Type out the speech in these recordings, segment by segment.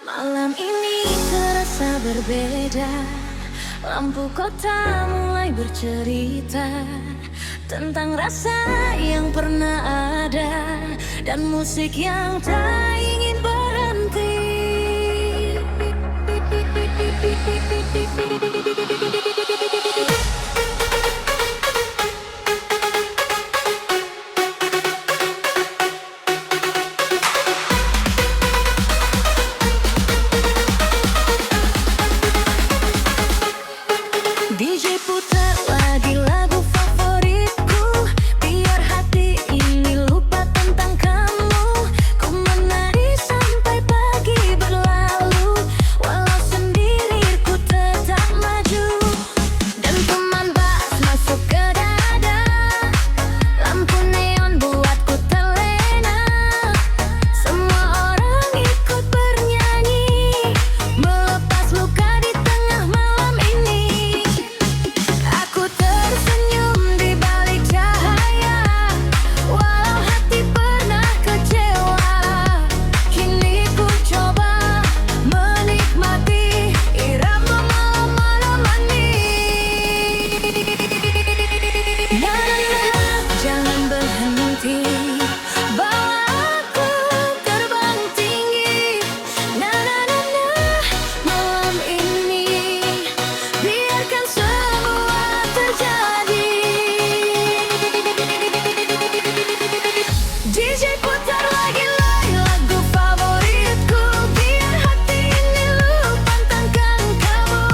Malam ini terasa berbeda. Lampu kota mulai bercerita tentang rasa yang pernah ada dan musik yang tak ingin berhenti. DJ putar lagi lagu favoritku, biar hati ini lupa tentang kamu. Ku menari sampai pagi berlalu, walau sendiri ku tetap maju. Dan teman bass masuk ke dada, lampu neon buatku terlena. Semua orang ikut bernyanyi, melepas luka di tengah malam ini. Aku tersenyum di balik cahaya, walau hati pernah kecewa. Kini ku coba menikmati irama malam-malam ini. Jangan berhenti, bawa aku terbang tinggi. Malam ini biarkan semua terjadi. DJ putar lagi lagu favoritku, biar hati ini lupa tentang kamu.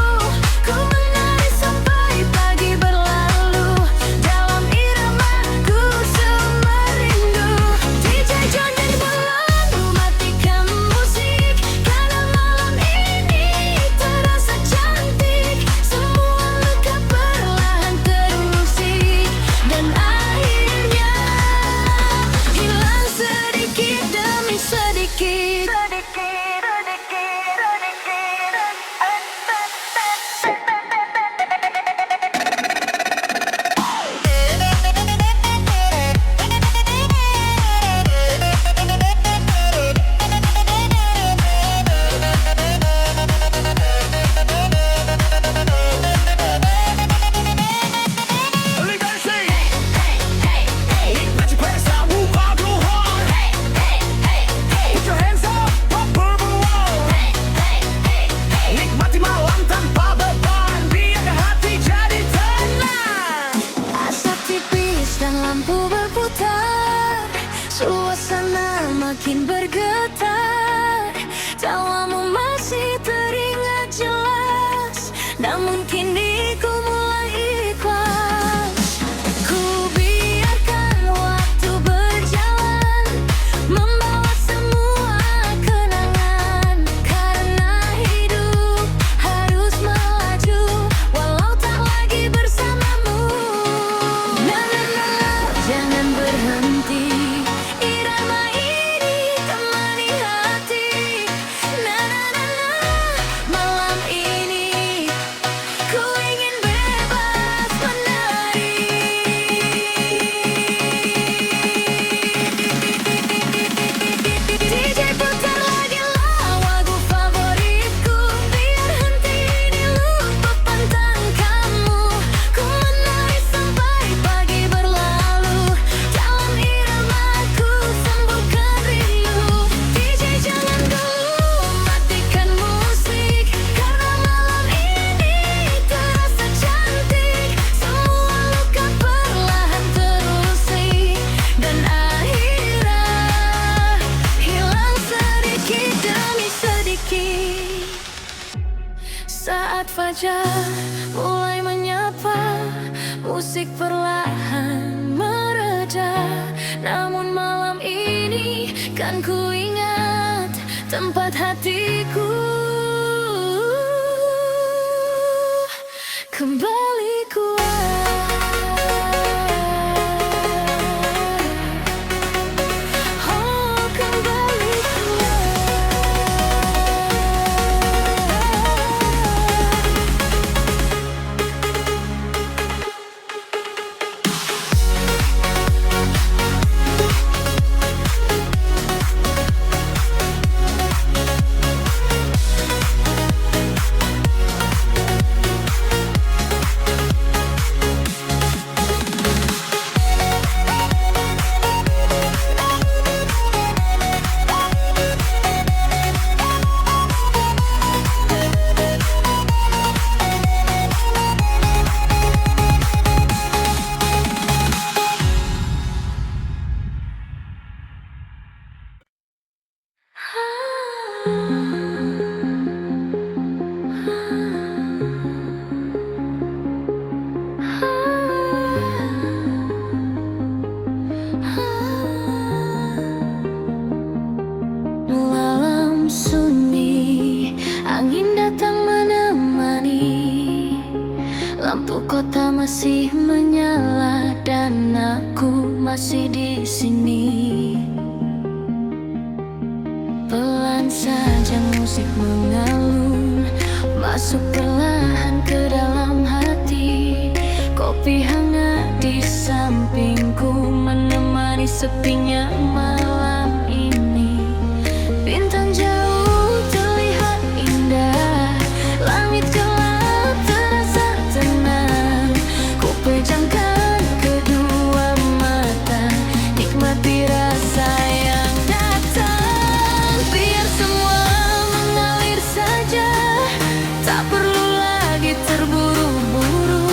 Ku menari sampai pagi berlalu, dalam iramaku semua rindu. DJ jangan belum matikan musik, karena malam ini terasa cantik. Semua luka perlahan terusik, dan akhirnya hilang sedikit demi sedikit. Asap tipis dan lampu berputar, suasana makin bergetar. Tawamu masih teringat jelas, namun kini ku mulai ikhlas. Ku biarkan waktu berjalan, membawa semua kenangan. Karena hidup harus melaju, walau tak lagi bersamamu. Jangan berhenti, irama ini temani hati. Malam ini ku ingin bebas menari. DJ putar lagi lagu favoritku, biar henti ini lupa tentang kamu. Ku menari sampai pagi berlalu, dalam iramaku sembuhkan rindu. DJ jangan dulu matikan musik, karena malam ini terasa cantik. Semua luka perlahan terusik, dan akhirnya hilang sedikit demi sedikit. Saat fajar mulai menyapa, musik perlahan mereda. Namun malam ini kan ku ingat tempat hatiku kembali kuat. Oh, kembali kuat. Malam sunyi, angin datang menemani. Lampu kota masih menyala dan aku masih di sini. Pelan saja musik mengalun, masuk perlahan ke dalam hati. Kopi hangat di sampingku menemani sepinya malam ini. Bintang jauh terlihat indah, langit gelap terasa tenang. Ku pejamkan kedua mata, nikmati rasa yang datang. Biar semua mengalir saja, tak perlu lagi terburu-buru.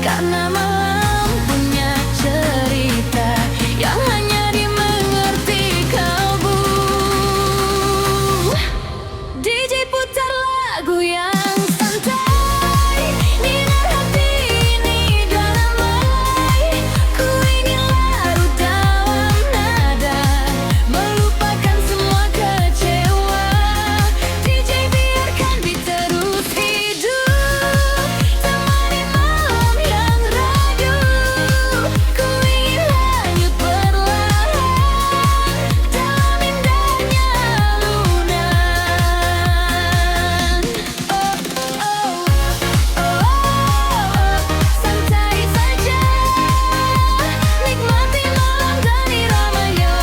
Karena malam punya cerita yang hanya dimengerti kalbu. DJ putar lagu yang santai, biar hati ini damai. Ku ingin larut dalam nada, melupakan semua kecewa. DJ biarkan beat terus hidup, temani malam yang ragu. Ku ingin hanyut perlahan dalam indahnya alunan. Oh, oh, oh, santai saja, nikmati malam dan iramanya.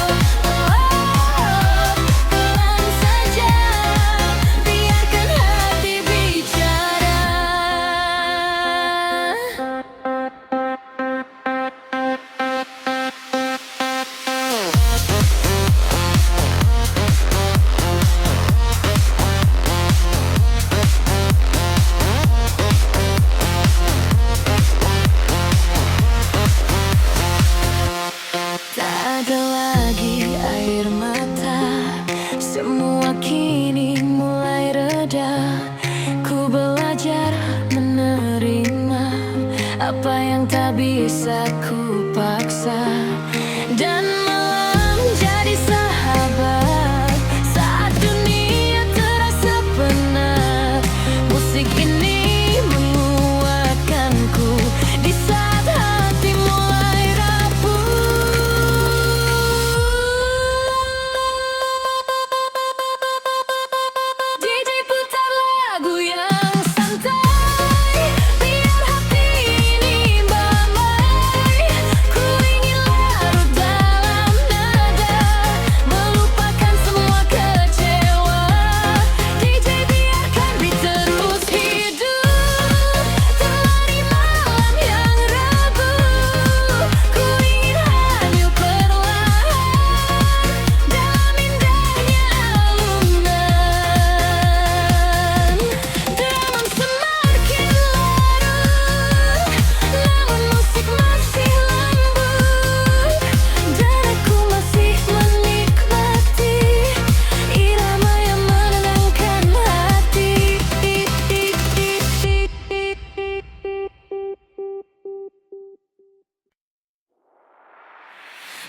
Pelan saja, biarkan hati bicara. Tak ada lagi air mata, semua kini mulai reda. Ku belajar menerima apa yang tak bisa ku paksa. Dan malam jadi sahabat saat dunia terasa penat. Musik ini menguatkanku di saat hati mulai rapuh. DJ putar lagu yang santai, biar hati ini damai. Ku ingin larut dalam nada, melupakan semua kecewa. DJ biarkan beat terus hidup, temani malam yang ragu. Ku ingin hanyut perlahan dalam indahnya alunan. Drum semakin larut, namun musik masih lembut. Dan aku masih menikmati irama yang menenangkan hati.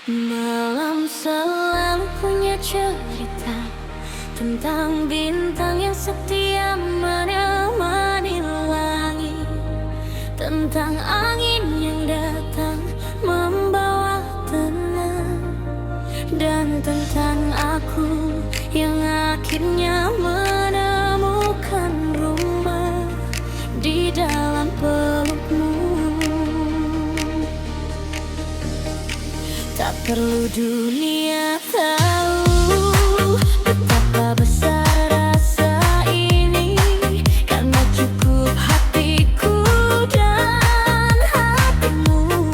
Malam selalu punya cerita tentang bintang yang setia menemani langit, tentang angin yang datang membawa tenang, dan tentang aku yang akhirnya menemukan rumah di dalam pelukmu. Tak perlu dunia tahu betapa besar rasa ini, karena cukup hatiku dan hatimu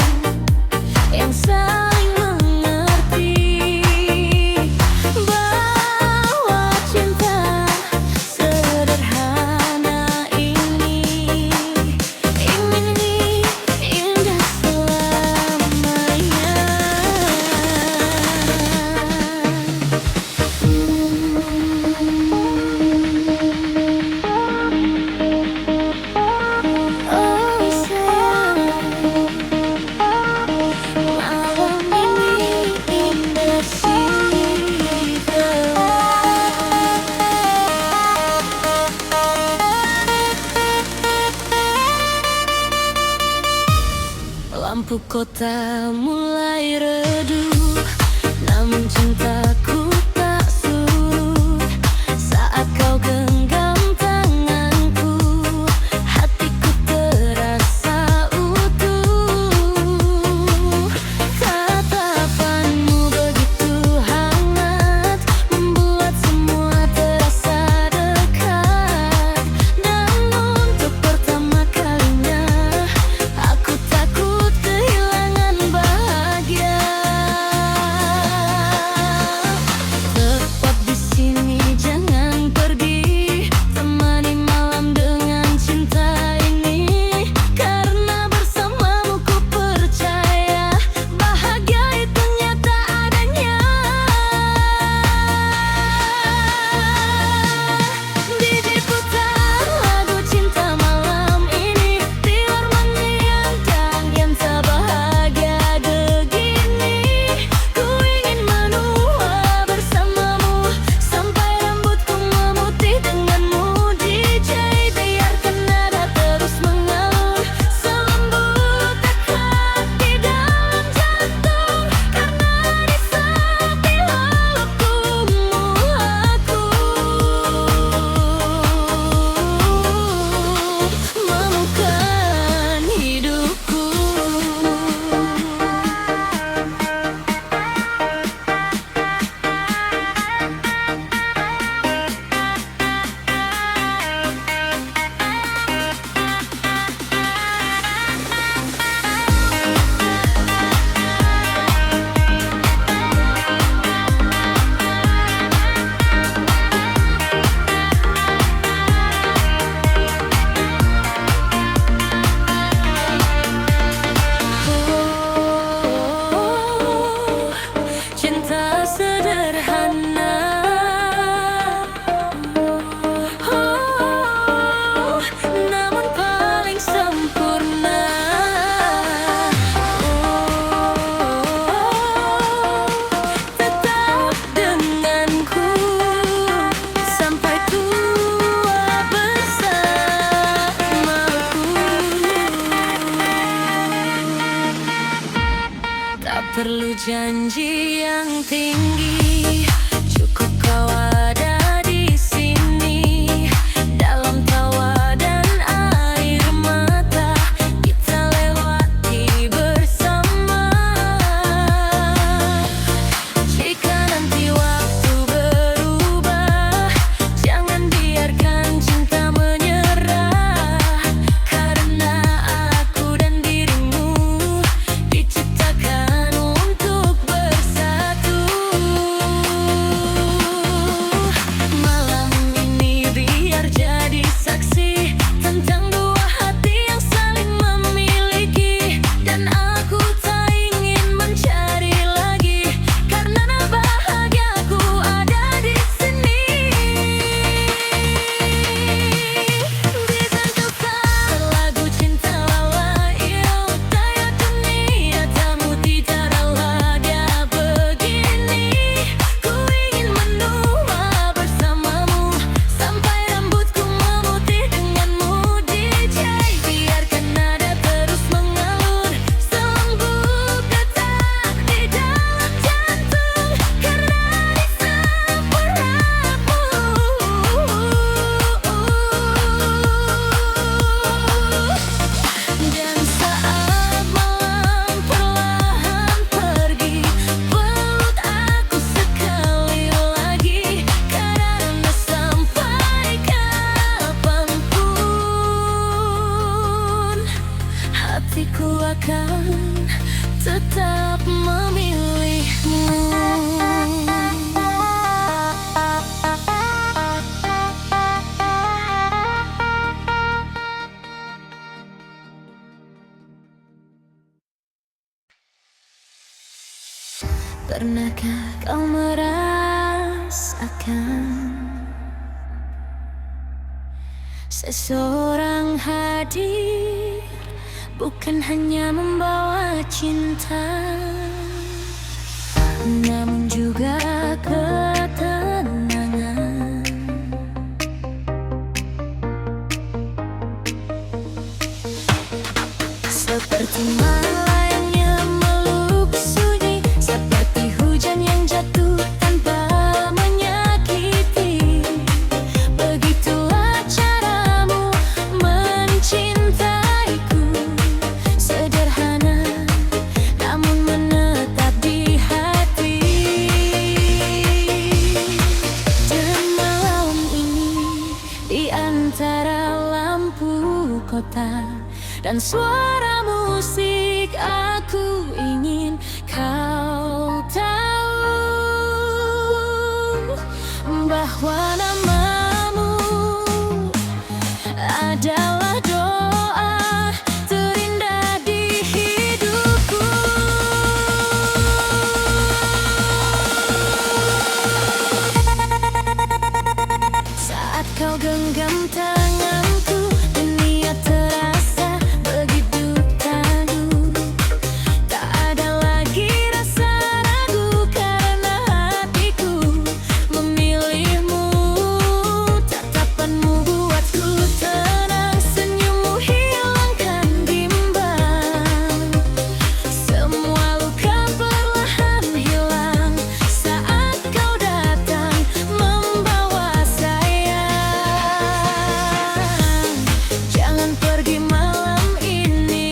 yang saling mengerti bahwa cinta sederhana ini indah selamanya. Lampu kota mulai redup, namun cintaku tak surut. Saat kau genggam tanganku, hatiku terasa utuh. Tatapanmu begitu hangat, membuat semua terasa dekat. Dan untuk pertama kalinya, aku takut kehilangan bahagia. Tetap di sini, jangan pergi, temani malam dengan cinta ini. Karena bersamamu ku percaya, bahagia itu nyata adanya. DJ putar lagu cinta malam ini, biar menghilangkan yang tak bahagia begini. Ku ingin menua bersamamu sampai rambutku memutih denganmu. DJ biarkan nada terus mengalun selembut dekat di dalam jantung. Karena di saat dilalukmu aku menemukan hidupku. Cinta sederhana, namun paling sempurna. Tetap denganku sampai tua bersamaku. Tak perlu janji yang tinggi, cukup kau ada di sini. Dalam tawa dan air mata, kita lewati bersama. Jika nanti waktu berubah, jangan biarkan cinta menyerah. Karena aku dan dirimu diciptakan untuk bersatu. Malam ini biar jadi saksi tentang dua hati yang saling memiliki. Dan aku tak ingin mencari lagi, karena bahagiaku ada di sini. Disanjungkan lagu cinta lalayo, daya dunia tamu tidak dia begini. Ku ingin menua bersamamu sampai rambutku memutih denganmu. DJ biarkan nada terus mengalun selembut detak di dalam jantung. Karena di sampuramu. Dan saat malam perlahan pergi, peluk aku sekali lagi. Karena sampai kapanpun, hatiku akan tetap memilihmu. Pernahkah kau merasakan seseorang hadir, bukan hanya membawa cinta, namun juga ketenangan. Seperti malam yang antara lampu kota dan suara musik. Aku ingin kau tahu bahwa namamu adalah doa terindah di hidupku. Saat kau genggam tanganku, dunia terasa begitu tangguh. Tak ada lagi rasa ragu karena hatiku memilihmu. Tatapanmu buatku tenang, senyummu hilangkan bimbang. Semua luka perlahan hilang saat kau datang membawa sayang. Jangan pergi malam ini,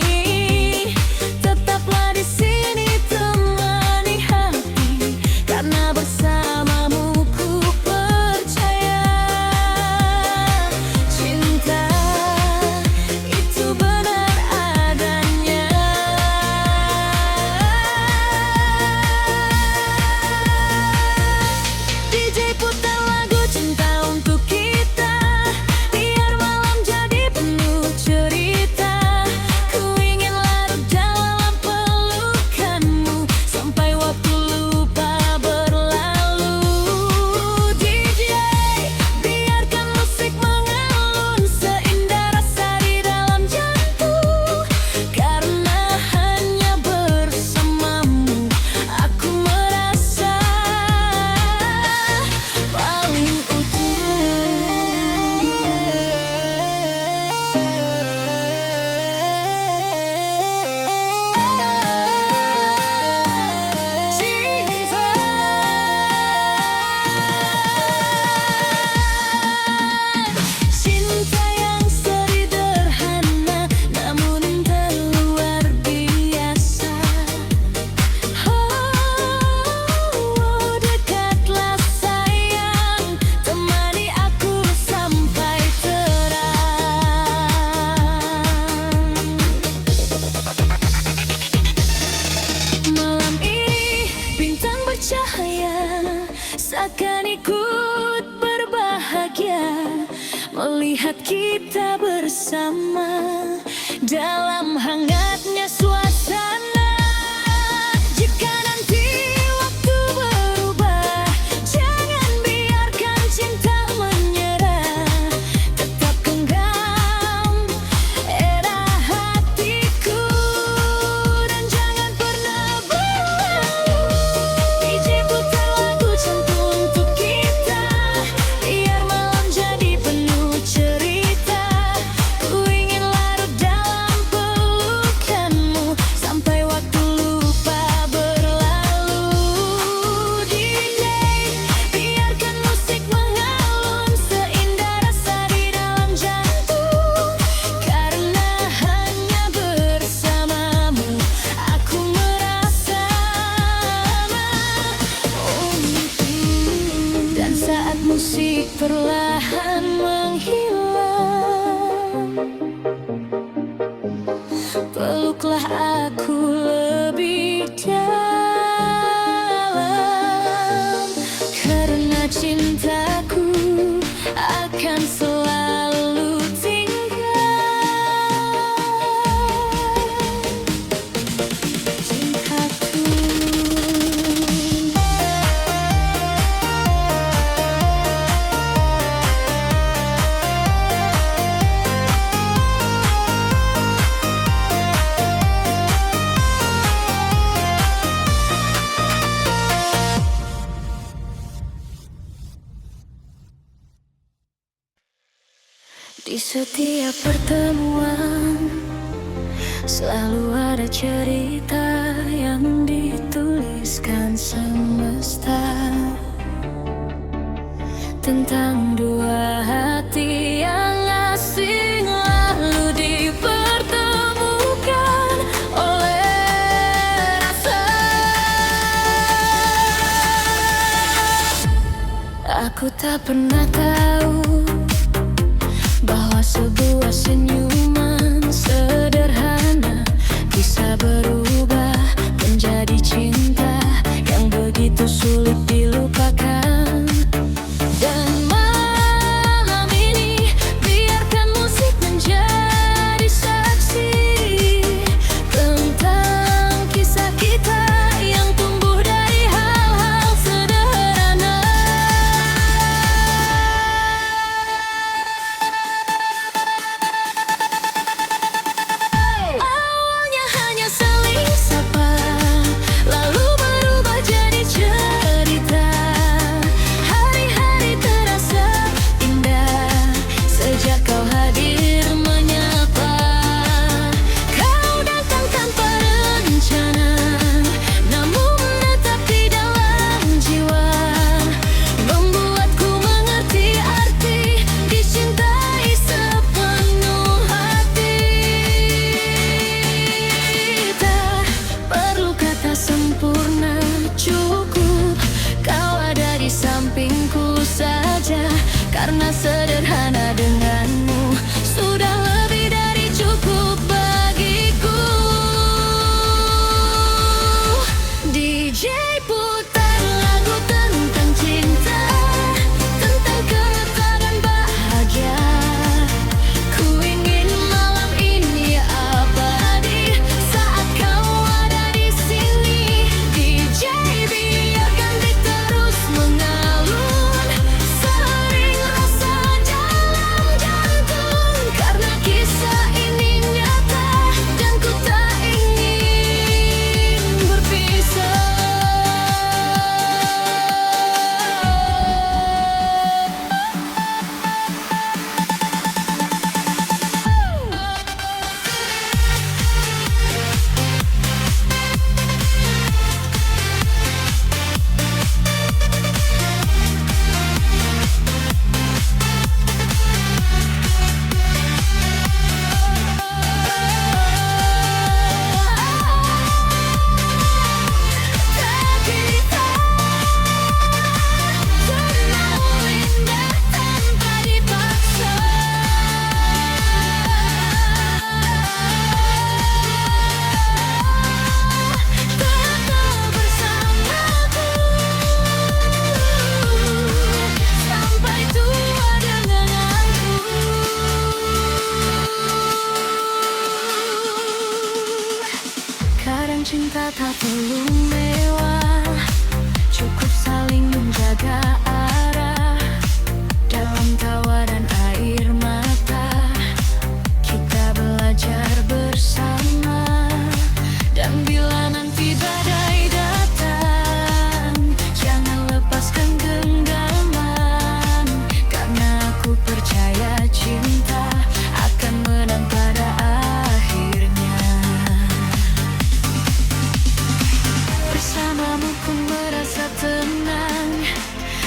tetaplah di sini temani hati, karena bersamamu ku percaya. Cinta itu benar adanya. DJ putar lagu cinta untuk kita, biar malam jadi penuh cerita. Ku ingin larut dalam pelukanmu sampai waktu lupa berlalu. DJ, biarkan musik mengalun seindah rasa di dalam jantung, karena hanya bersamamu aku merasa paling cinta yang sederhana namun terluar biasa. Oh, dekatlah sayang, temani aku sampai terang. Malam ini bintang bercahaya, seakan ikut berbahagia melihat kita bersama dalam hangatnya suasana. Jika nanti waktu berubah, jangan biarkan cinta menyerah. Tetap genggam erat hatiku dan jangan pernah berlalu. DJ putar lagu cinta untuk kita, biar malam jadi penuh cerita. Ku ingin larut dalam pelukanmu sampai waktu lupa berlalu. DJ, biarkan musik mengalun seindah rasa di dalam jantung, karena hanya bersamamu aku merasa aman. Dan saat musik perlahan menghilang, peluklah aku lebih dalam, karena cintaku akan selalu tinggal. Cintaku. Di setiap pertemuan selalu ada cerita yang dituliskan semesta tentang dua hati yang asing lalu dipertemukan oleh rasa. Aku tak pernah tahu bahwa sebuah senyuman sederhana bisa berubah menjadi cinta yang begitu sulit dilupakan. Dan malam ini biarkan musik menjadi saksi tentang kisah kita yang tumbuh dari hal-hal sederhana. Awalnya hanya saling sapa, lalu berubah jadi cerita. Hari-hari terasa indah sejak kau hadir menyapa. Kau datang tanpa rencana, namun menetap di dalam jiwa, membuatku mengerti arti dicintai sepenuh hati. Tak perlu kata sempurna, cukup kau ada di sampingku saja. Karena sederhana denganmu sudah lebih dari cukup bagiku. DJ putar lagu tentang cinta, tentang kemesraan bahagia. Ku ingin malam ini abadi saat kau ada di sini. DJ biarkan beat terus mengalun, sering rasa dalam jantung. Karena kisah ini nyata dan ku tak ingin berpisah. Kadang cinta tak perlu mewah, cukup saling menjaga arah. Dalam tawa dan air mata, kita belajar bersama. Dan bila nanti badai datang, jangan lepaskan genggaman. Karena aku percaya cinta akan menang pada akhirnya. Bersamamu ku merasa tenang,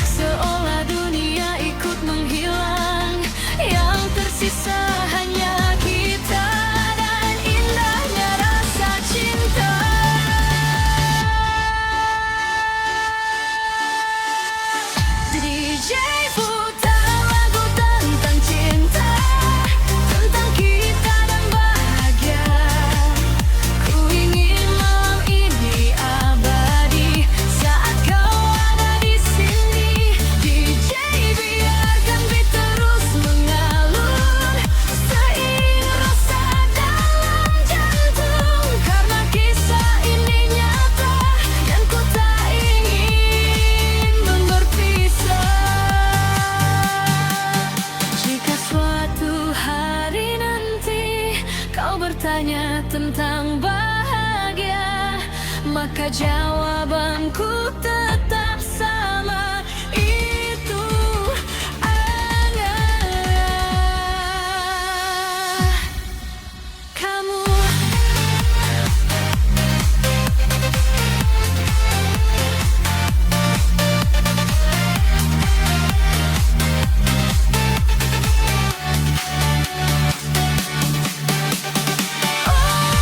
seolah dunia ikut menghilang. Yang tersisa hanya kita dan indahnya rasa cinta. DJ putar lagu tentang cinta, tentang kita dan bahagia. Ku ingin malam ini abadi saat kau ada di sini. DJ biarkan beat terus mengalun, seiring rasa dalam jantung. Karena kisah ini nyata dan ku tak ingin berpisah. Jika suatu hari nanti kau bertanya tentang bahagia, maka jawabanku tetap sama, itu adalah kamu. Oh,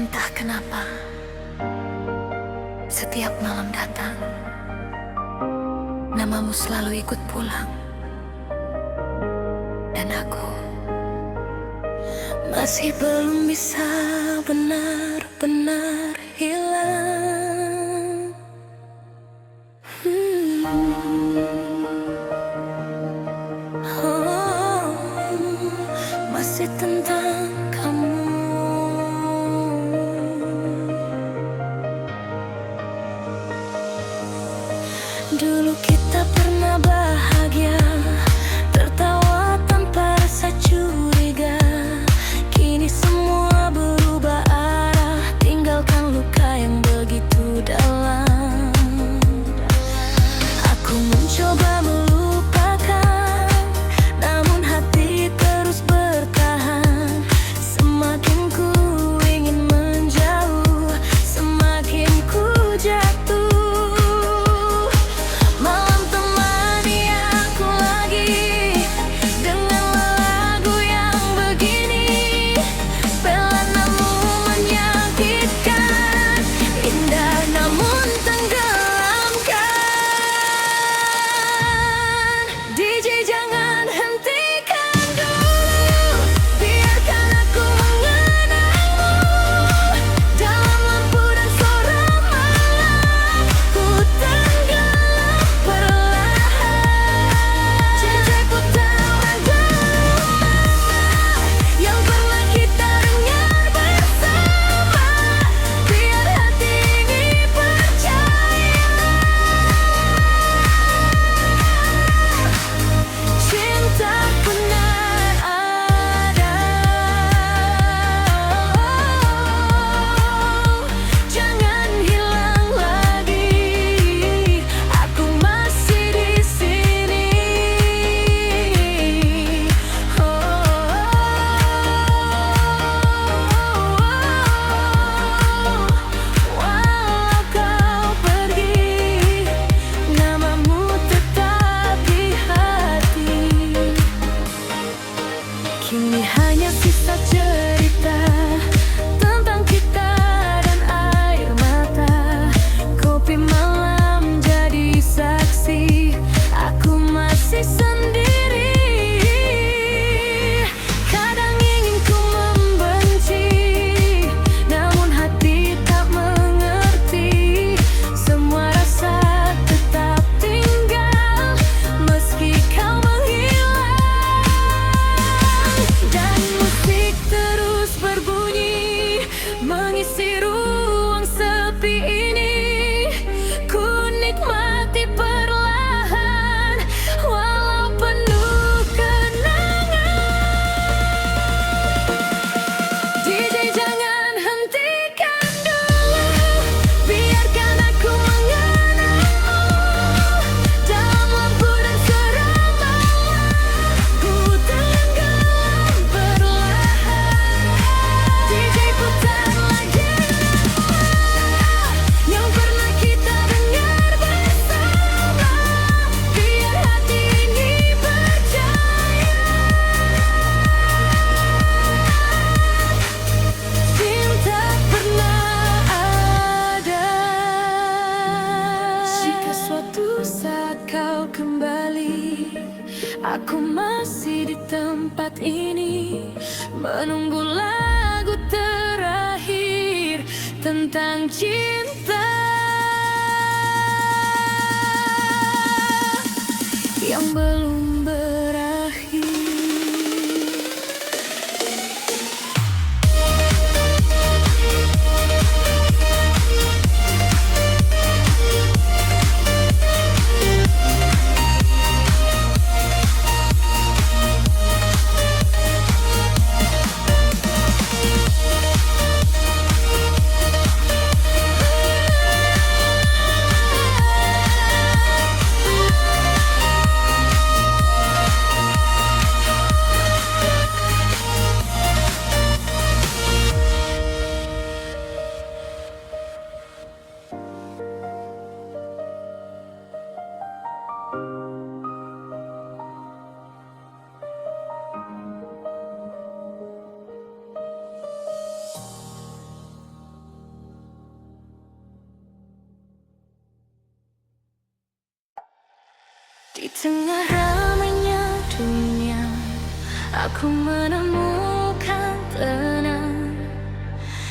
Entah kenapa, setiap malam datang, namamu selalu ikut pulang. Dan aku masih belum bisa benar-benar hilang. Oh, masih tentang kamu. Dulu kita pernah bahagia, tertawa tanpa rasa curiga. Kini semua berubah arah, tinggalkan luka yang begitu dalam. Aku mencoba melupakan, namun hati terus bertahan. Semakin ku ingin menjauh, semakin ku jatuh. Kini hanya sisa cerita tentang kita dan air mata. Kopi malam jadi saksi, aku masih sendiri. Kadang ingin ku membenci, namun hati tak mengerti. Semua rasa tetap tinggal meski kau menghilang. Dan musik terus berbunyi, mengisi ruang sepi ini. Ku nikmati perlahan, walau penuh kenangan. DJ jangan hentikan dulu, biarkan aku mengenangmu. Dalam lampu dan seram malam, ku tenggelam perlahan. DJ putar lagi yang pernah kita dengar bersama, biar hati ini percaya. Cinta pernah ada. Jika suatu saat kau kembali, aku masih di tempat ini, menunggu lagu terakhir tentang cinta yang belum berakhir. tengah ramainya dunia, aku menemukan tenang.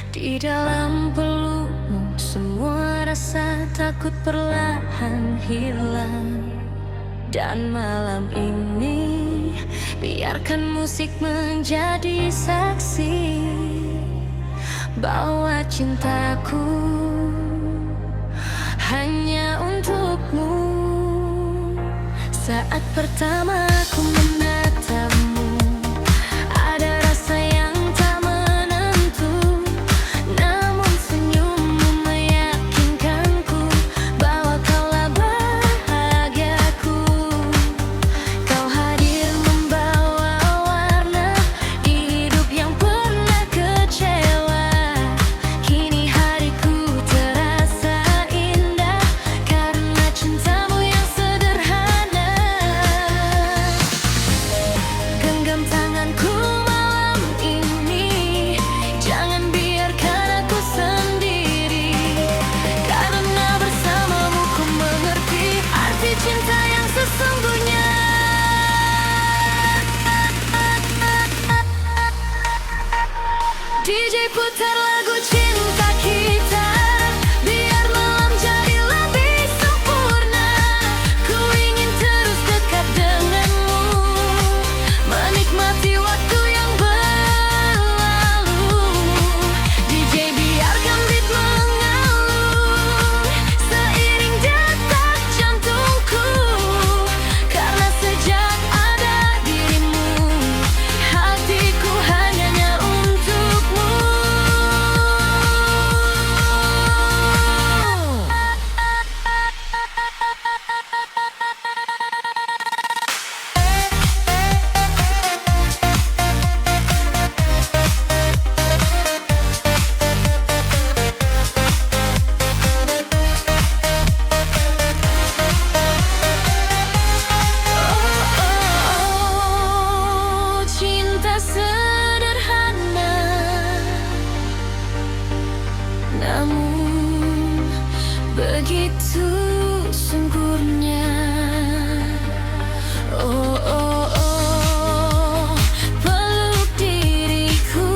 Di dalam pelukmu semua rasa takut perlahan hilang. Dan malam ini biarkan musik menjadi saksi bahwa cintaku hanya untukmu. Saat pertama aku menatapmu, ada rasa yang tak menentu. Namun senyummu meyakinkanku bahwa kaulah bahagiaku. Kau hadir membawa warna di hidup yang pernah kecewa. Kini hariku terasa indah karena cintamu yang sederhana. Genggam tanganku malam ini, jangan biarkan aku sendiri. Karena bersamamu ku mengerti arti cinta yang sesungguhnya. DJ putar lagu cinta kita, biar malam jadi lebih sempurna. Ku ingin terus dekat denganmu, menikmati waktu yang berlalu. DJ biarkan beat mengalun seiring detak jantungku. Karena sejak ada dirimu, hatiku hanya untukmu. Oh, cinta sederhana, namun begitu sempurna. Oh, oh, oh, peluk diriku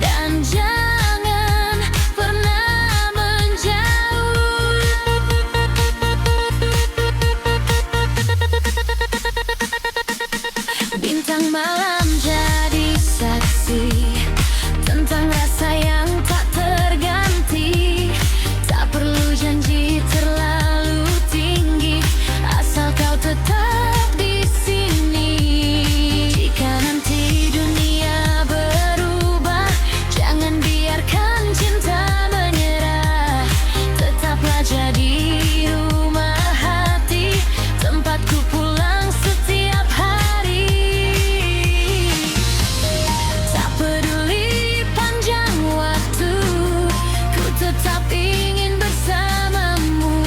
dan jangan pernah menjauh. Bintang malam jadi saksi tentang rasa yang tak terganti. Tak perlu janji terlalu tinggi, asal kau tetap di sini. Jika nanti dunia berubah, jangan biarkan cinta menyerah. Tetaplah jadi rumah hati, tempatku pulang setiap hari. Tak peduli panjang waktu, ku tetap ingin bersamamu.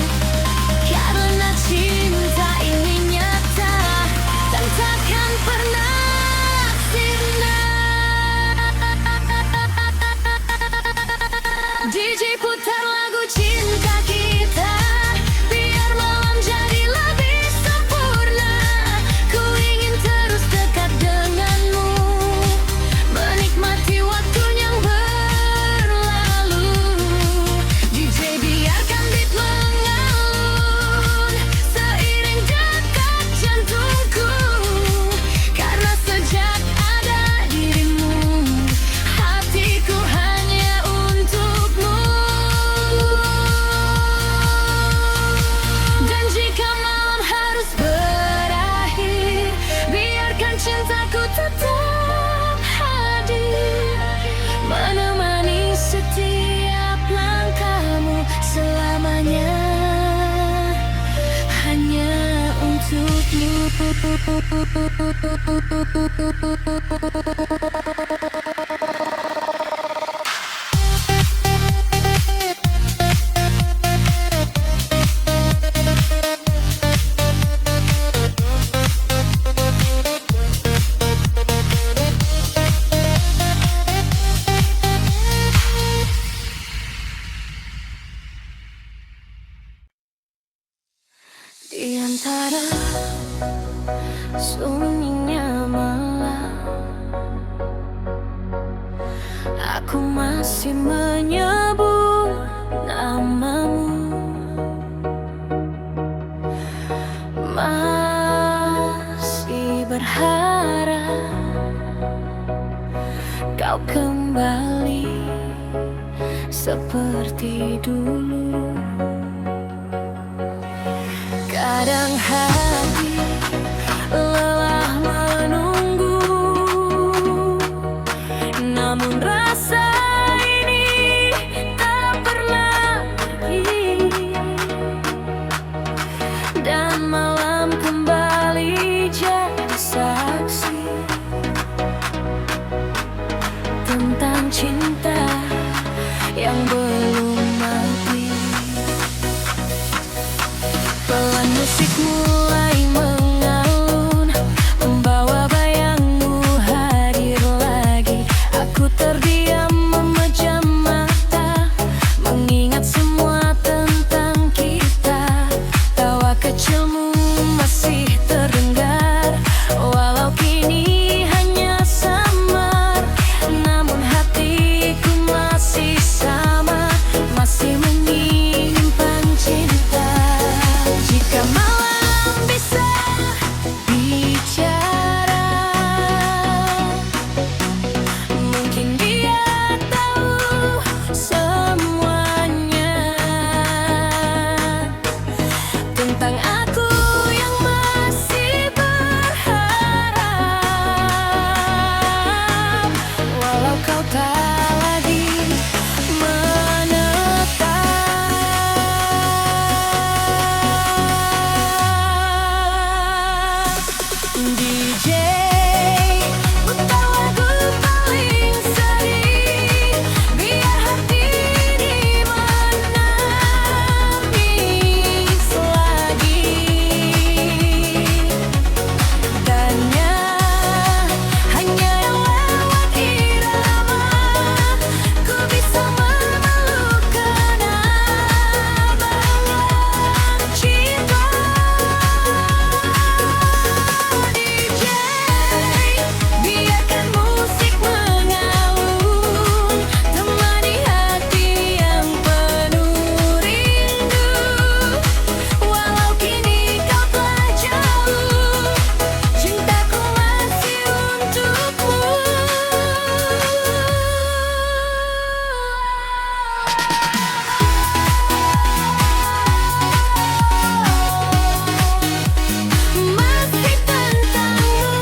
Karena cinta ini nyata dan takkan pernah sirna. DJ putar lagu cinta kita, biar malam jadi lebih sempurna. Ku ingin terus dekat denganmu, menikmati waktu yang berlalu. DJ biarkan beat mengalun seiring detak jantungku. Karena sejak ada dirimu, hatiku hanya untukmu. Dan jika malam harus berakhir, biarkan cintaku tetap hadir, menemani setiap langkahmu selamanya, hanya untukmu. aku masih menyebut namamu. Masih berharap kau kembali seperti dulu. Kadang hati lelah menunggu, namun rasa ini tak pernah pergi. Dan malam kembali jadi saksi tentang cinta yang belum mati. Pelan musik mulai mengalun, membawa bayangmu hadir lagi. Aku terdiam memejam mata, mengingat semua tentang kita. Tawa kecilmu masih terdengar, walau kini hanya samar. Namun hatiku masih sama, masih menyimpan cinta. Jika malam bisa bicara, mungkin dia tahu semuanya tentang aku yang masih berharap. Walau kau tak lagi menetap. DJ, putar lagu paling sedih, biar hati ini menangis lagi. Tanya hanya yang lewat irama, ku bisa memelukkan abang cinta. DJ, biarkan musik mengalun, temani hati yang penuh rindu. Walau kini kau telah jauh, cintaku masih untukmu. Masih tentangmu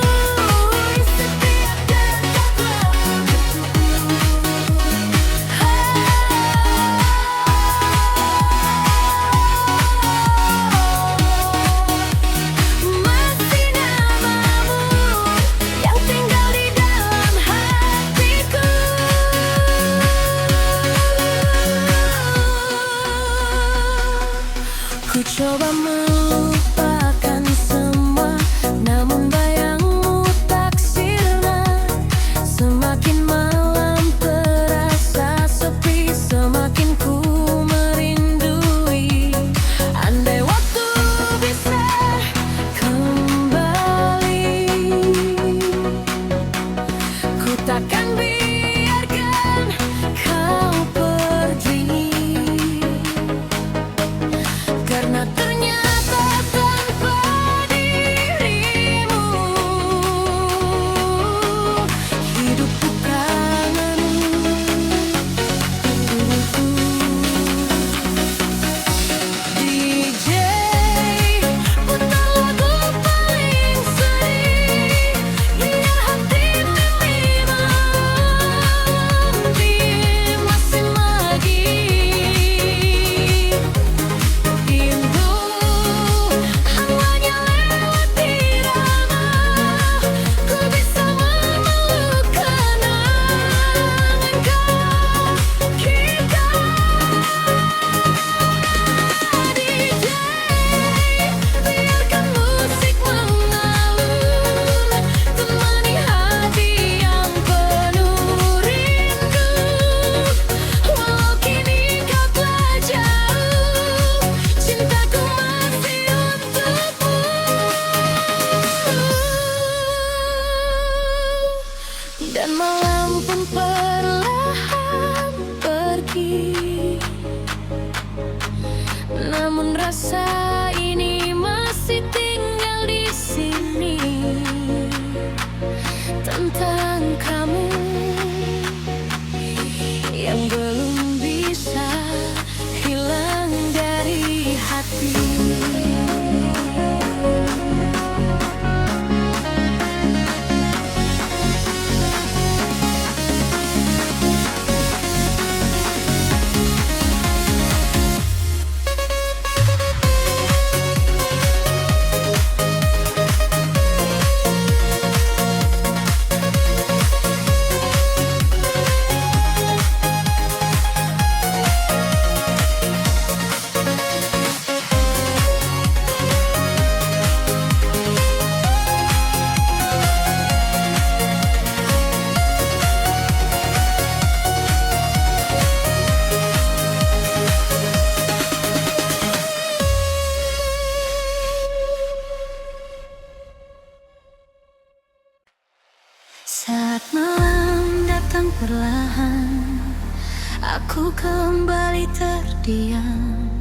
setiap masih namamu yang tinggal di dalam hatiku. Ku coba melupakan semua, namun bayangmu tak sirna. Semakin malam terasa sepi, semakin ku merindui. Andai waktu bisa kembali, ku takkan biarkan kau pergi. Karena ternyata tanpa dirimu, hidupku kangen. DJ, putar lagu paling sedih, biar hati ini mendidih masih lagi. Rindu hanya lewat irama, ku bisa memelukkan angan kita. DJ, biarkan musik mengalun, temani hati yang penuh rindu. Walau kini kau telah jauh, cintaku masih untukmu. Dan malam pun perlahan pergi. Namun rasa ini masih tinggal di sini. Tentang kamu yang belum bisa hilang dari hati. Saat malam datang perlahan, aku kembali terdiam,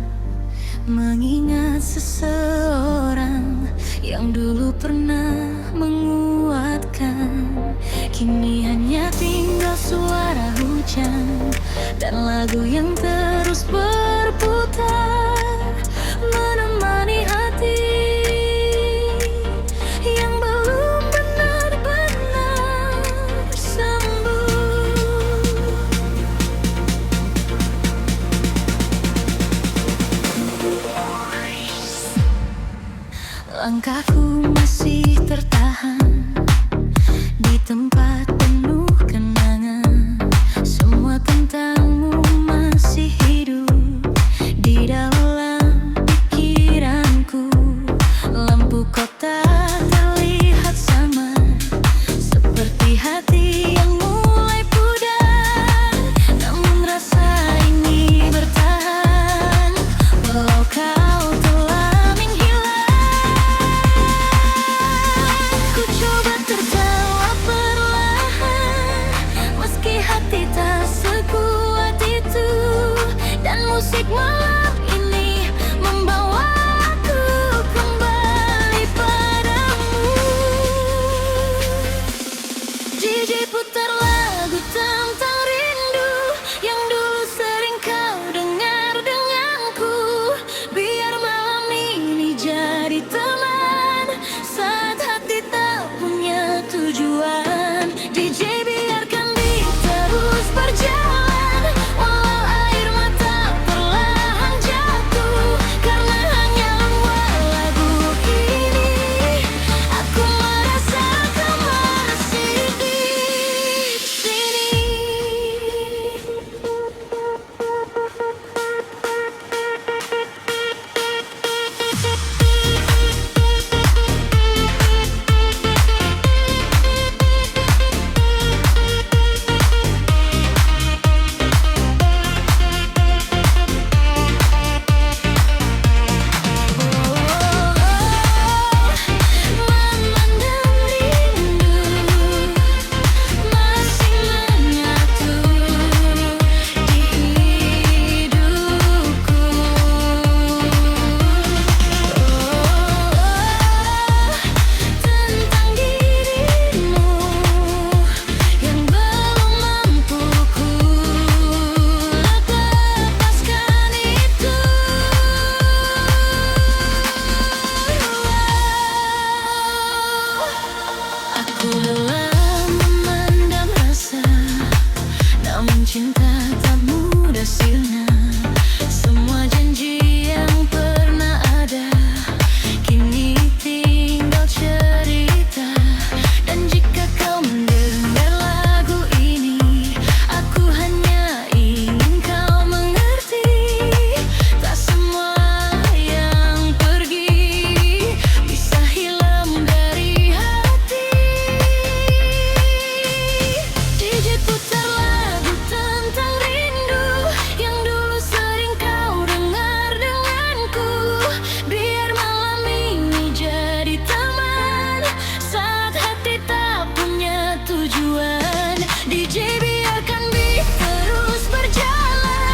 mengingat seseorang yang dulu pernah menguatkan. Kini hanya tinggal suara hujan dan lagu yang terus berputar, menemani hati yang belum benar-benar sembuh. Langkahku masih tertahan di tempat penuh kenangan. Semua tentangmu masih hidup di dalam pikiranku. Lampu kota terlihat sama, seperti hati yang mulai pudar. Namun rasa ini bertahan, walau kau telah menghilang. Ku coba tertawa perlahan, meski hati tak sekuat itu. Dan musik malam ini membawaku kembali padamu. DJ putar lagu tentang rindu yang dulu sering kau dengar denganku. Biar malam ini jadi teman saat hati tak punya tujuan. DJ biarkan beat terus berjalan, walau air mata perlahan jatuh. Karena hanya lewat lagu ini aku merasa kau masih di sini. Memandang rindu masih menyatu di hidupku. Tentang dirimu yang belum mampu ku lepaskan itu. Aku lelah memendam rasa, namun cinta tak mudah sirna. Semua janji yang pernah ada kini tinggal cerita. Dan jika kau mendengar lagu ini, aku hanya ingin kau mengerti. Tak semua yang pergi bisa hilang dari hati. DJ putar lagu tentang rindu yang dulu sering kau dengar denganku. Biar malam ini jadi teman saat hati tak punya tujuan. DJ biarkan beat terus berjalan,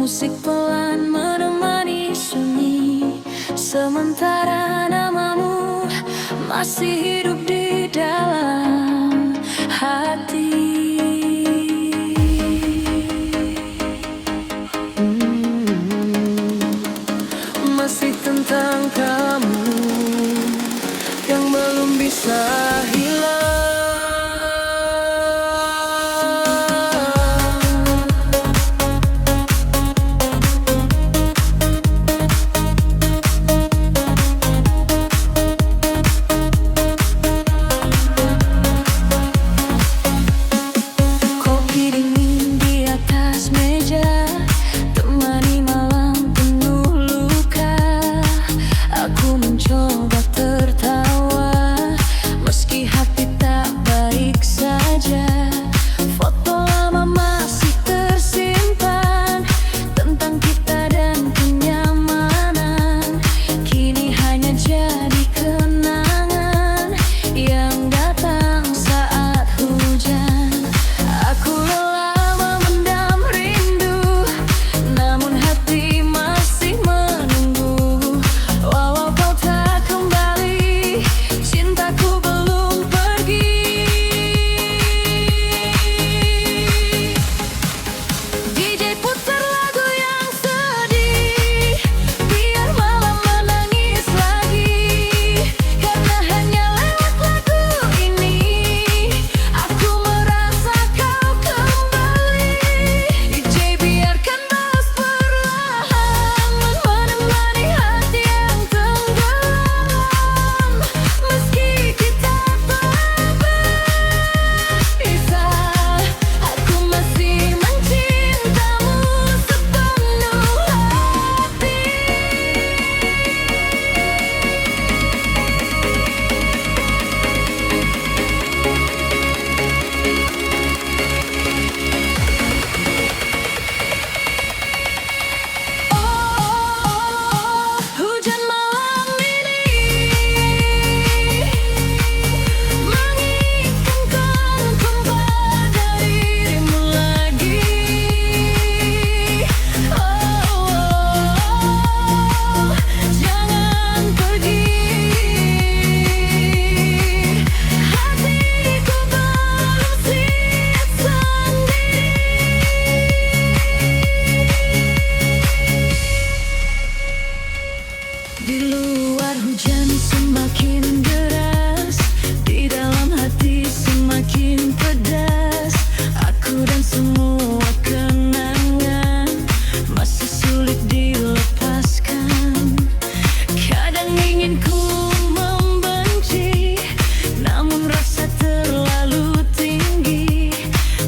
Musik pelan menemani sunyi, sementara namamu masih hidup di dalam hati. Masih tentang kamu yang belum bisa hilang. Kopi dingin di atas meja, temani malam penuh luka. Aku mencoba tertawa, meski hati tak baik saja. Foto lama masih tersimpan, tentang kita dan kenyamanan. Kini hanya jadi kenangan yang datang saat hujan. Aku rela memendam rindu, namun hati masih menunggu. Walau kau tak kembali, cintaku belum pergi. DJ putar lagu yang sedih, biar malam menangis lagi. Karena hanya lewat lagu ini aku merasa kau kembali. DJ biarkan bass perlahan menemani hati yang tenggelam. Meski kita telah berpisah, aku masih mencintamu sepenuh hati. Oh, hujan malam ini mengingatkan kepada dirimu lagi. Oh, jangan pergi. Hatiku belum siap sendiri. Di luar hujan semakin deras, di dalam hati semakin pedas. Aku dan semua kenangan masih sulit dilepaskan. Kadang ingin ku membenci, namun rasa terlalu tinggi.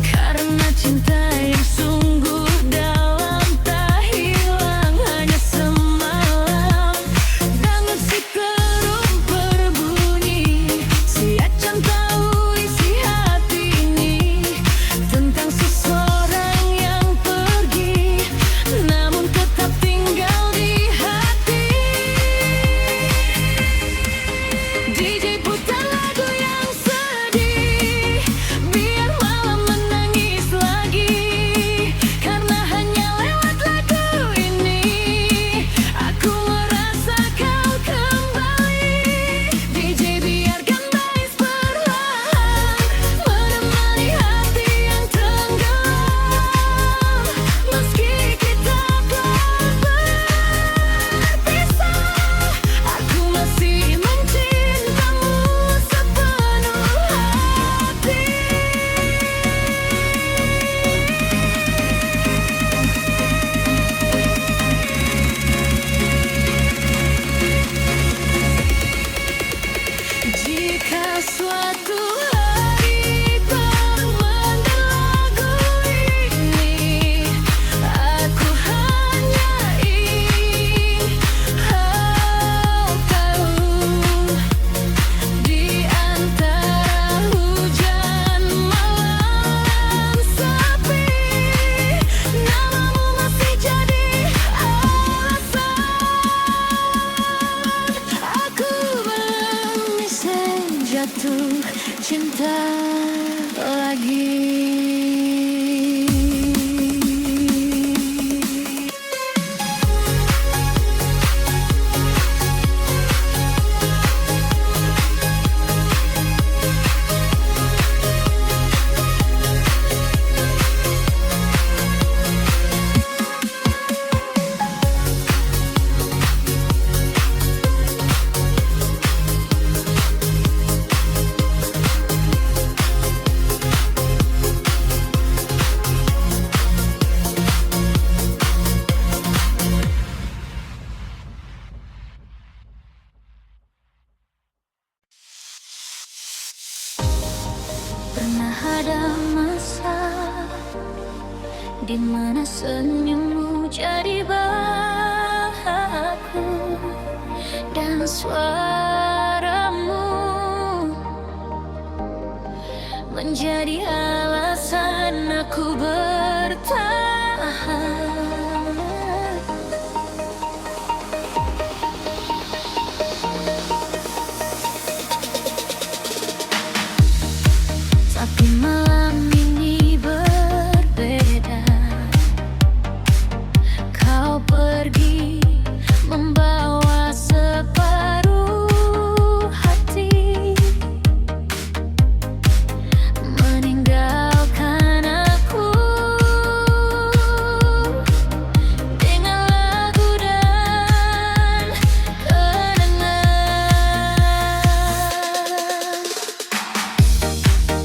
Karena cinta yang sungguh dalam tak hilang hanya semalam. Dengan si kerum berbunyi, si acan tahu isi hati ini tentang seseorang yang pergi, namun tetap tinggal di hati. DJ putar lagu yang sedih, biar malam menangis lagi. Karena hanya lewat lagu ini aku merasa kau kembali. DJ biarkan bass perlahan menemani hati yang tenggelam. Meski kita telah berpisah, aku masih mencintamu sepenuh hati. Jika suatu hari kau mendengar lagu ini, aku hanya ingin kau tahu. Di antara hujan malam sepi, namamu masih jadi alasan. Aku belum bisa jatuh cinta lagi. di mana senyummu jadi bahaku dan suaramu menjadi alasan aku bertahan. Tapi malam ini berbeda. Kau pergi membawa separuh hati, meninggalkan aku dengan lagu dan kenangan.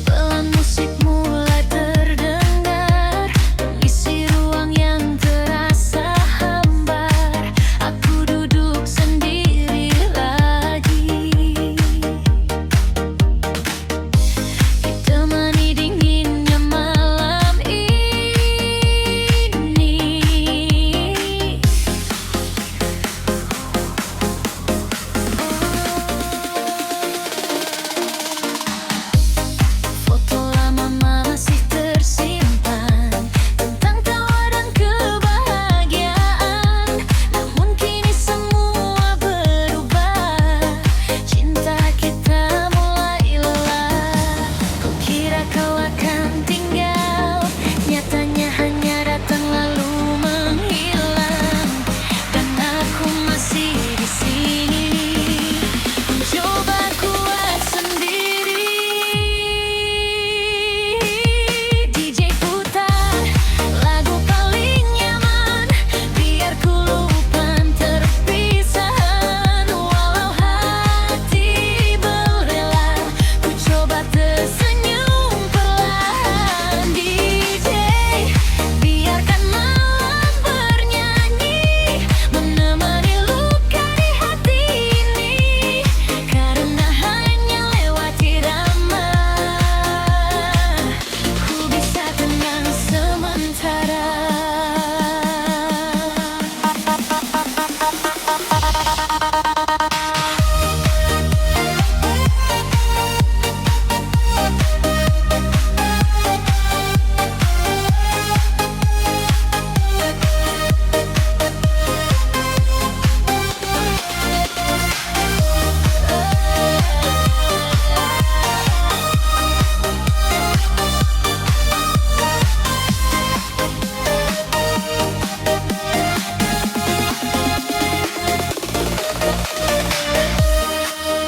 Pelan musik mulai terdengar, mengisi ruang yang terasa hambar. Aku duduk sendiri lagi, ditemani dinginnya malam ini. Foto lama masih tersimpan tentang tawa dan kebahagiaan. Namun kini semua berubah, cinta kita mulai lelah. Kukira kau akan tinggal, nyatanya hanya datang lalu menghilang. Dan aku masih di sini, mencoba kuat sendiri. DJ putar lagu paling nyaman, biar ku lupa terpisahan. Walau hati berrela, ku coba tersenyum perlahan. DJ, biarkan malam bernyanyi, menemani luka di hati ini. Karena hanya lewat irama ku bisa tenang sementara.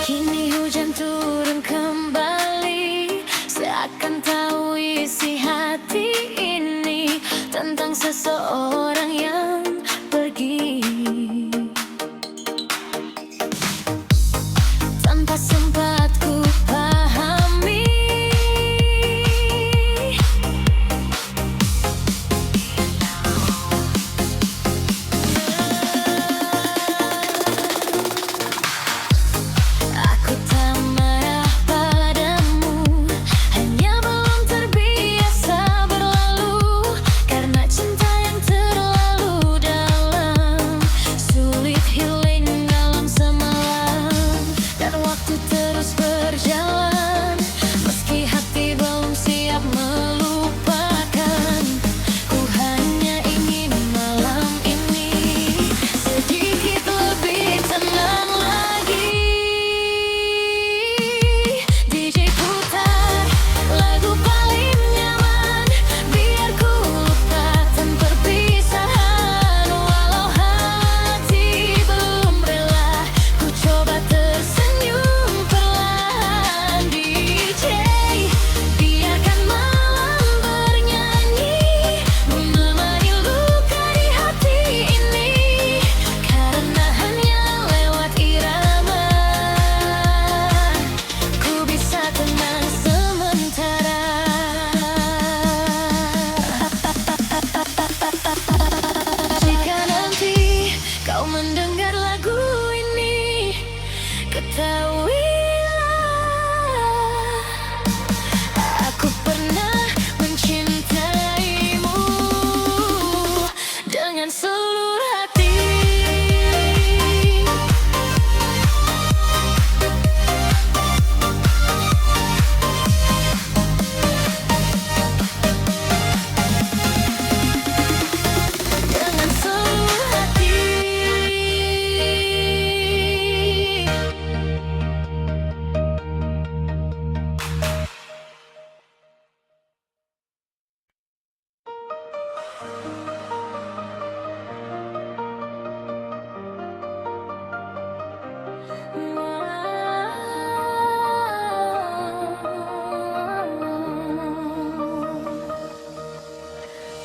Kini hujan turun kembali, seakan tahu isi hati ini tentang seseorang yang pergi tanpa sempat ku pahami. Aku tak marah padamu, hanya belum terbiasa berlalu. Karena cinta yang terlalu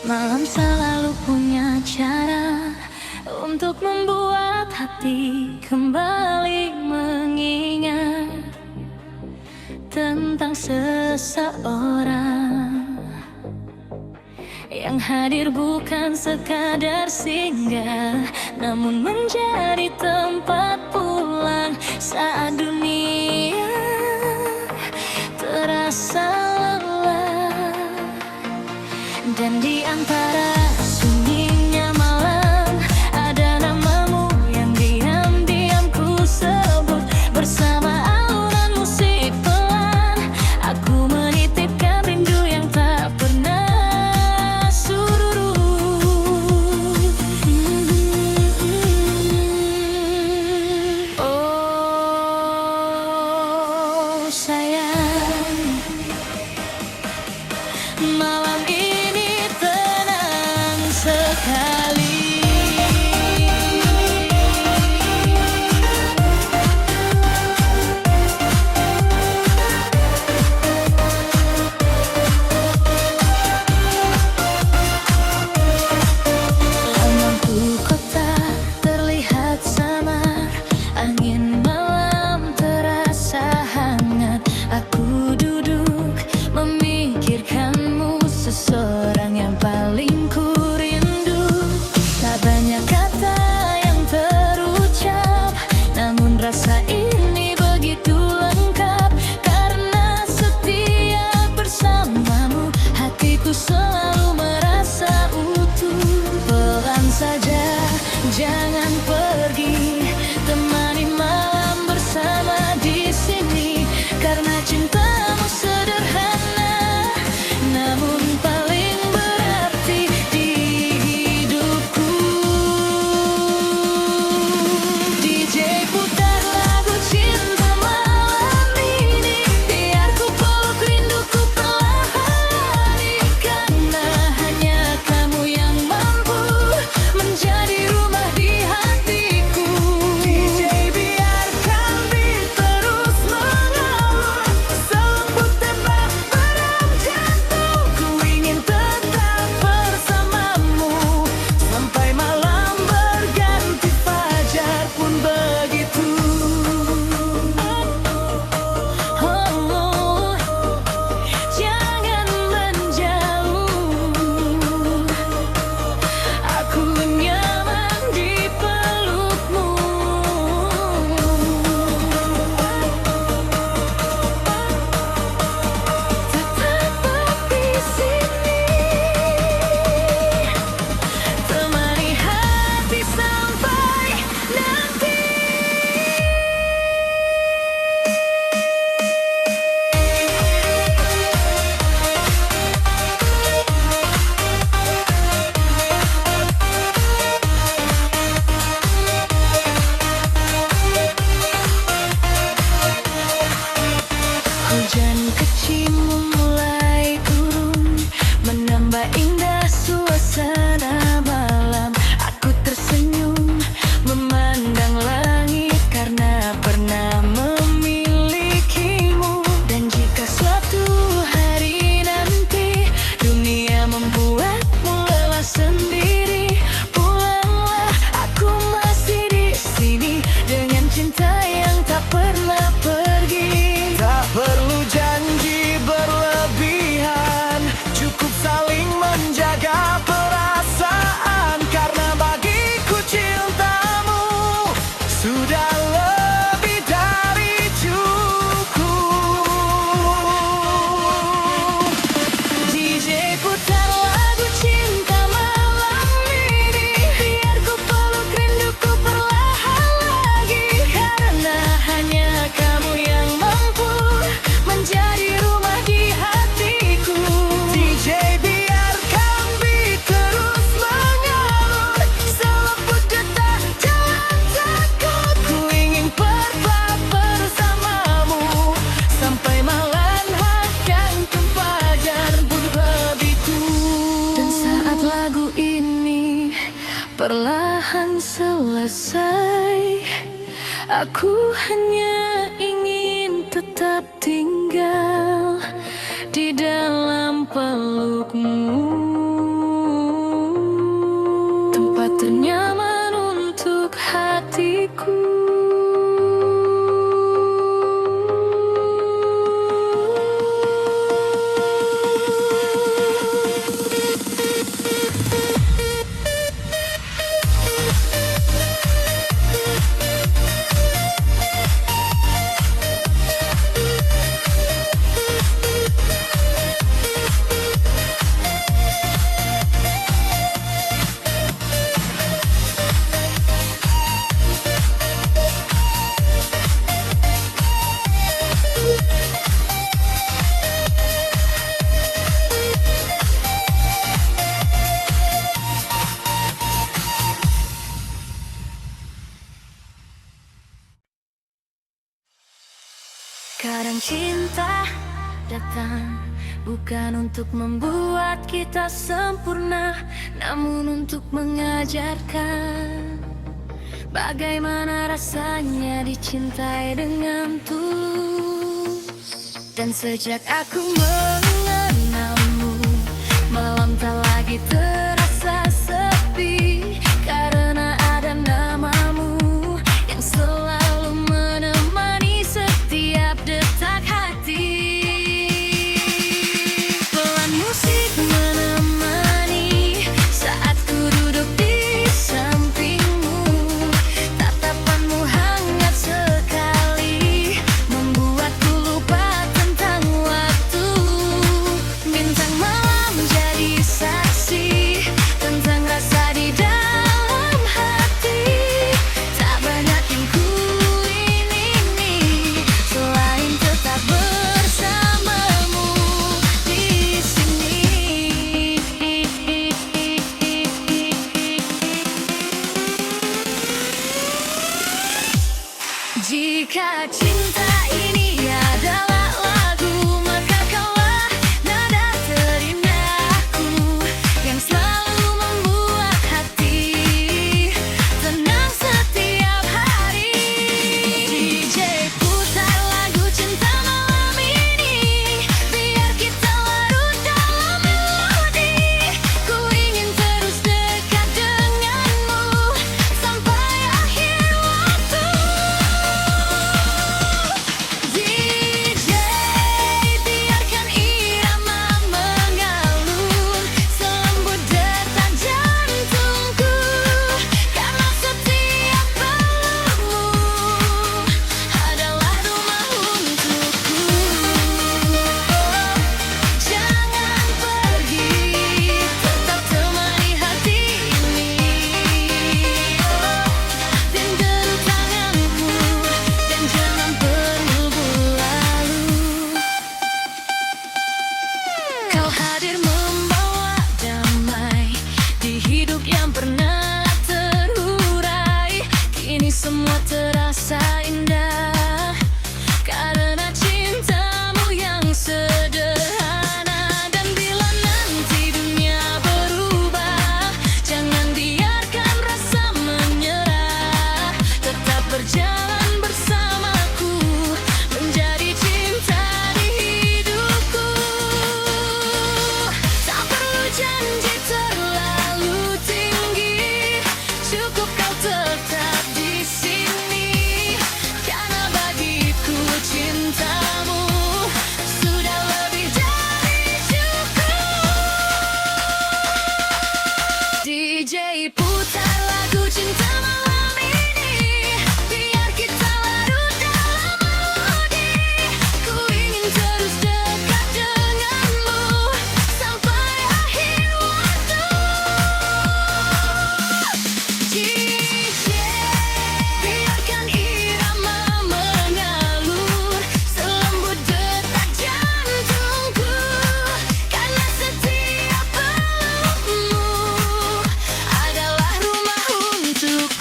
Malam selalu punya cara untuk membuat hati kembali mengingat tentang seseorang yang hadir bukan sekadar singgah, namun menjadi tempat pulang saat dunia terasa lelah. Dan di antara sunyinya malam ada namamu yang diam-diam ku sebut. Bersama alunan musik pelan aku menitipkan rindu yang tak pernah surut. Oh sayang, malam ini tenang sekali. Lampu kota terlihat samar, angin malam terasa hangat. Aku duduk memikirkanmu, seseorang yang paling ku rindu. Tak banyak kata yang terucap, namun rasa ini begitu lengkap. Karena setiap bersamamu hatiku selalu merasa utuh. Pelan saja, jangan pergi, temani malam bersama di sini. Karena cintamu sederhana, namun paling berarti di hidupku. DJ putar lagu cinta malam ini, biar ku peluk rinduku perlahan. Karena hanya kamu yang mampu menjadi rumah di hatiku. DJ biarkan beat terus mengalun, selembut tembak peram jantung. Ku ingin tetap bersamamu sampai malam berganti fajar pun begitu. Oh, jangan menjauh, aku nyaman di pelukmu. Tetaplah di sini, temani hati sampai nanti. Hujan kecil mulai turun, menambah indah suasana malam. Aku tersenyum memandang langit karena pernah memilikimu. Dan jika suatu hari nanti dunia membuatmu lelah sendiri, pulanglah, aku masih di sini dengan cinta yang tak pernah pergi. Tak perlu janji berlebihan, cukup saling menjaga perasaan. Karena perlahan selesai. Aku hanya ingin tetap tinggal di dalam pelukmu, tempat ternyaman untuk hatiku. Kadang cinta datang bukan untuk membuat kita sempurna, namun untuk mengajarkan bagaimana rasanya dicintai dengan tulus. Dan sejak aku mengenalmu, malam tak lagi terasa sepi, karena ada namamu yang selalu menemani setiap detak hati. Pelan musik menemani saat ku duduk di sampingmu. Tatapanmu hangat sekali, membuatku lupa tentang waktu. Bintang malam jadi saksi tentang rasa di dalam hati. Tak banyak yang ku ingini selain tetap bersamamu di sini. Jika cinta ini adalah lagu, maka kaulah nada terindahku yang selalu membuat hati tenang setiap hari. DJ putar lagu cinta malam ini, biar kita larut dalam melodi. Ku ingin terus dekat denganmu sampai akhir waktu. DJ, biarkan irama mengalun selembut detak jantungku, karena setiap pelukmu adalah rumah untukku. Jangan pergi, tetap temani hati ini. Genggam tanganku dan jangan perlu berlalu. Kau hadir membawa damai di hidup yang pernah terurai. Kini semua terasa indah karena cintamu yang sederhana. Dan bila nanti dunia berubah, jangan biarkan rasa menyerah. Tetap berjalan bersamaku, menjadi cinta di hidupku. Tak perlu janji terlalu tinggi, cukup kau tetap di sini. Karena bagiku cintamu sudah lebih dari cukup. DJ putar lagu cinta malam ini, biar kita larut dalam melodi. Ku ingin terus dekat denganmu sampai akhir waktu. DJ, biarkan irama mengalun selembut detak jantungku, karena setiap pelukmu adalah rumah untukku.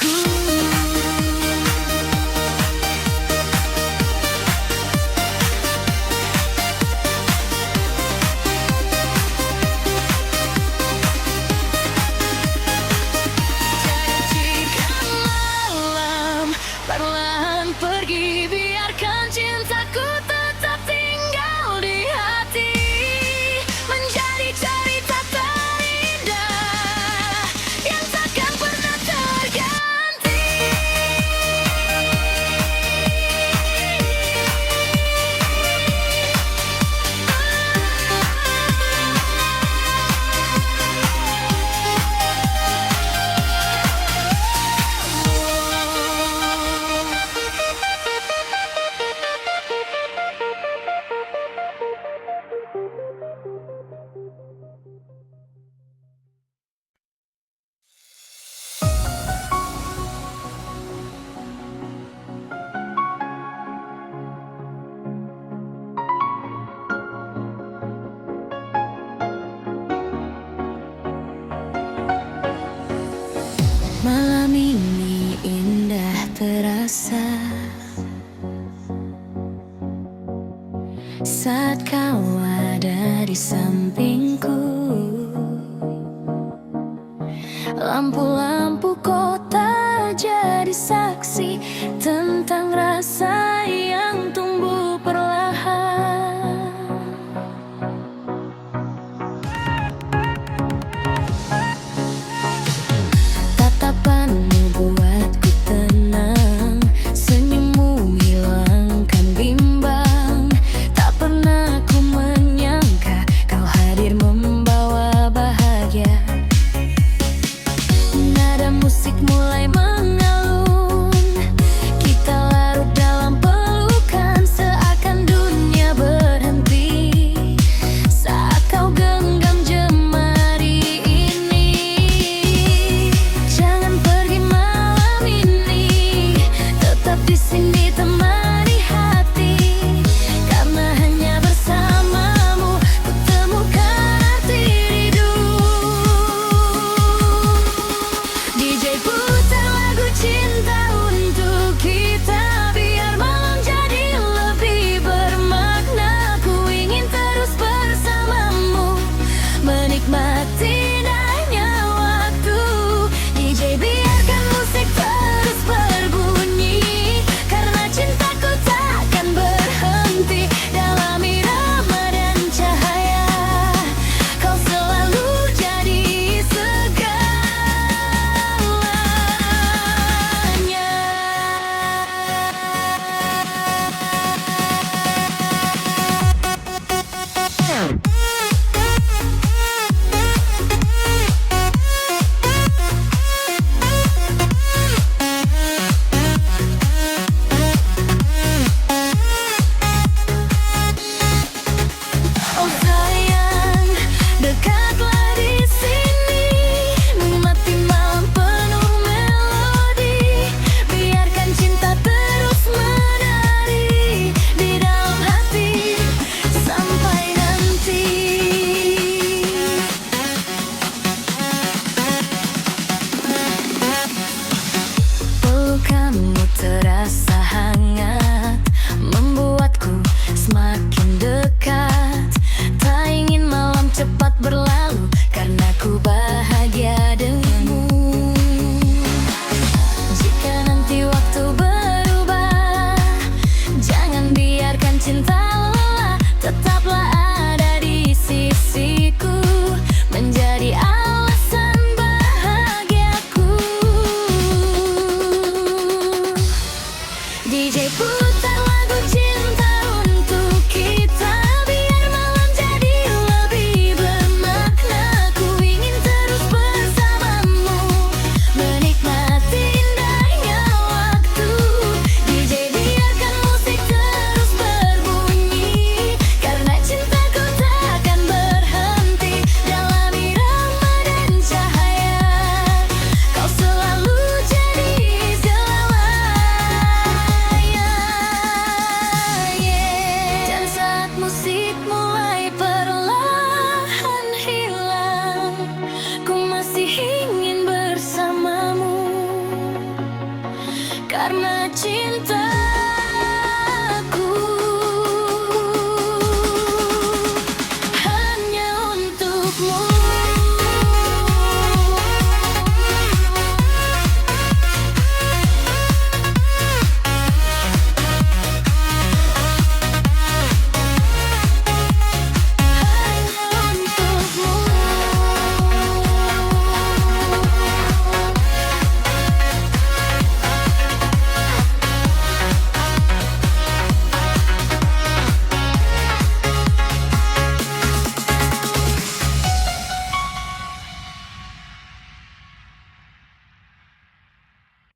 Malam ini indah terasa saat kau ada di sampingku. Lampu-lampu kota jadi saksi tentang rasa yang tumbuh perlahan. Tatapanmu buatku tenang, senyummu hilangkan bimbang. Tak pernah ku menyangka kau hadir membawa bahagia. Nada musik mulai mengalun, kita larut dalam pelukan seakan dunia berhenti saat kau genggam jemari ini. Jangan pergi malam ini, tetap di sini temani hati, karena hanya bersamamu ku temukan arti hidup. DJ putar lagu cinta untuk kita, biar malam jadi lebih bermakna. Ku ingin terus bersamamu, menikmati indahnya waktu. DJ biarkan musik terus berbunyi, karena cintaku takkan berhenti. Dalam irama dan cahaya, kau selalu jadi segalanya. Oh sayang, dekatlah di sini, nikmati malam penuh melodi. Biarkan cinta terus menari di dalam hati sampai nanti. Pelukanmu terasa hangat, membuatku semakin dekat. Tak ingin malam cepat berlalu, karena ku bahagia denganmu. Jika nanti waktu berubah, jangan biarkan cinta lelah. Tetaplah ada di sisiku, menjadi alasan bahagiaku. DJ putar lagu cinta untuk kita, biar malam jadi lebih bermakna. Ku ingin terus bersamamu, menikmati indahnya waktu. DJ biarkan musik terus berbunyi, karena cintaku takkan berhenti. Dalam irama dan cahaya, kau selalu jadi segalanya. Dan saat musik mulai perlahan hilang, ku masih ingin bersamamu, karena cinta